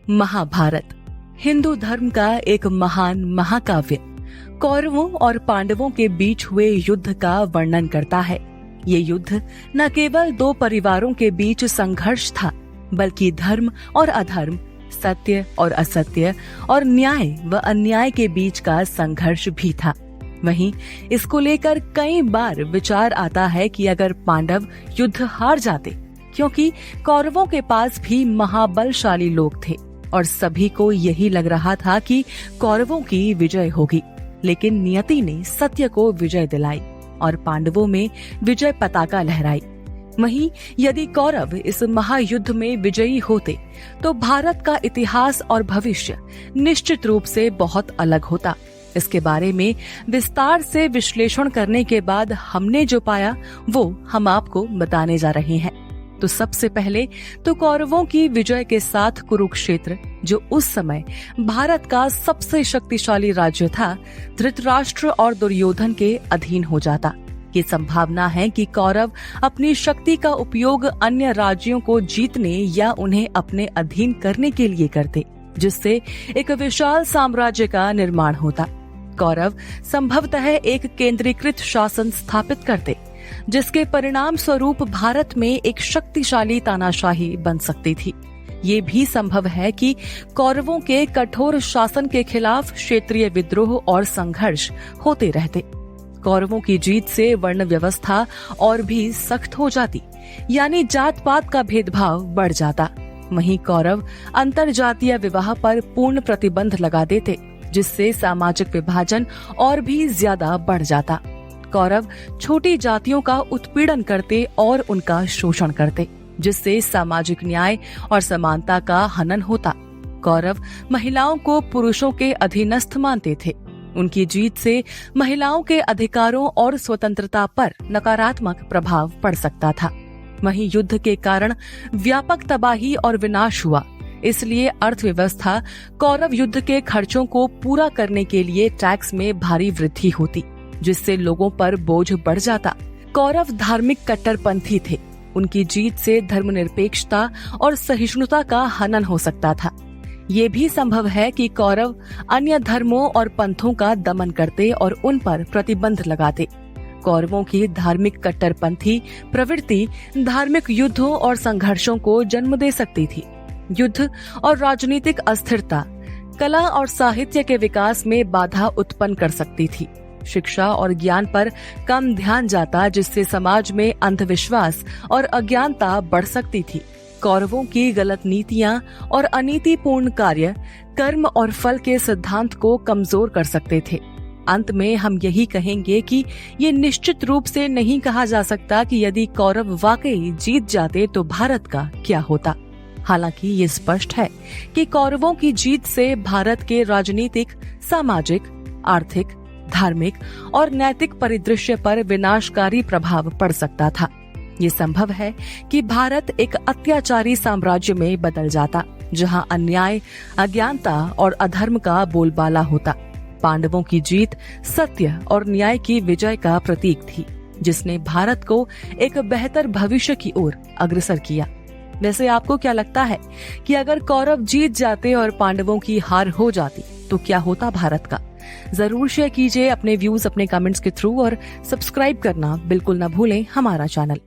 महाभारत हिंदू धर्म का एक महान महाकाव्य कौरवों और पांडवों के बीच हुए युद्ध का वर्णन करता है। ये युद्ध न केवल दो परिवारों के बीच संघर्ष था, बल्कि धर्म और अधर्म, सत्य और असत्य और न्याय व अन्याय के बीच का संघर्ष भी था। वहीं इसको लेकर कई बार विचार आता है कि अगर पांडव युद्ध हार जाते, क्योंकि कौरवों के पास भी महाबलशाली लोग थे और सभी को यही लग रहा था कि कौरवों की विजय होगी, लेकिन नियति ने सत्य को विजय दिलाई और पांडवों में विजय पताका लहराई। वहीं यदि कौरव इस महायुद्ध में विजयी होते तो भारत का इतिहास और भविष्य निश्चित रूप से बहुत अलग होता। इसके बारे में विस्तार से विश्लेषण करने के बाद हमने जो पाया वो हम आपको बताने जा रहे हैं। तो सबसे पहले तो कौरवों की विजय के साथ कुरुक्षेत्र, जो उस समय भारत का सबसे शक्तिशाली राज्य था, धृतराष्ट्र और दुर्योधन के अधीन हो जाता। ये संभावना है कि कौरव अपनी शक्ति का उपयोग अन्य राज्यों को जीतने या उन्हें अपने अधीन करने के लिए करते, जिससे एक विशाल साम्राज्य का निर्माण होता। कौरव संभवतः एक केंद्रीकृत शासन स्थापित करते, जिसके परिणाम स्वरूप भारत में एक शक्तिशाली तानाशाही बन सकती थी। ये भी संभव है कि कौरवों के कठोर शासन के खिलाफ क्षेत्रीय विद्रोह और संघर्ष होते रहते। कौरवों की जीत से वर्ण व्यवस्था और भी सख्त हो जाती, यानी जात पात का भेदभाव बढ़ जाता। वहीं कौरव अंतर जातीय विवाह पर पूर्ण प्रतिबंध लगा देते, जिससे सामाजिक विभाजन और भी ज्यादा बढ़ जाता। कौरव छोटी जातियों का उत्पीड़न करते और उनका शोषण करते, जिससे सामाजिक न्याय और समानता का हनन होता। कौरव महिलाओं को पुरुषों के अधीनस्थ मानते थे। उनकी जीत से महिलाओं के अधिकारों और स्वतंत्रता पर नकारात्मक प्रभाव पड़ सकता था। वहीं युद्ध के कारण व्यापक तबाही और विनाश हुआ, इसलिए अर्थव्यवस्था कौरव युद्ध के खर्चों को पूरा करने के लिए टैक्स में भारी वृद्धि होती, जिससे लोगों पर बोझ बढ़ जाता। कौरव धार्मिक कट्टरपंथी थे। उनकी जीत से धर्मनिरपेक्षता और सहिष्णुता का हनन हो सकता था। ये भी संभव है कि कौरव अन्य धर्मों और पंथों का दमन करते और उन पर प्रतिबंध लगाते। कौरवों की धार्मिक कट्टरपंथी प्रवृत्ति धार्मिक युद्धों और संघर्षों को जन्म दे सकती थी। युद्ध और राजनीतिक अस्थिरता कला और साहित्य के विकास में बाधा उत्पन्न कर सकती थी। शिक्षा और ज्ञान पर कम ध्यान जाता, जिससे समाज में अंधविश्वास और अज्ञानता बढ़ सकती थी। कौरवों की गलत नीतियां और अनीतिपूर्ण कार्य कर्म और फल के सिद्धांत को कमजोर कर सकते थे। अंत में हम यही कहेंगे कि ये निश्चित रूप से नहीं कहा जा सकता कि यदि कौरव वाकई जीत जाते तो भारत का क्या होता। हालांकि ये स्पष्ट है कि कौरवों की जीत से भारत के राजनीतिक, सामाजिक, आर्थिक, धार्मिक और नैतिक परिदृश्य पर विनाशकारी प्रभाव पड़ सकता था। ये संभव है कि भारत एक अत्याचारी साम्राज्य में बदल जाता, जहां अन्याय, अज्ञानता और अधर्म का बोलबाला होता। पांडवों की जीत सत्य और न्याय की विजय का प्रतीक थी, जिसने भारत को एक बेहतर भविष्य की ओर अग्रसर किया। वैसे आपको क्या लगता है कि अगर कौरव जीत जाते और पांडवों की हार हो जाती तो क्या होता भारत का? जरूर शेयर कीजिए अपने व्यूज अपने कमेंट्स के थ्रू और सब्सक्राइब करना बिल्कुल न भूलें हमारा चैनल।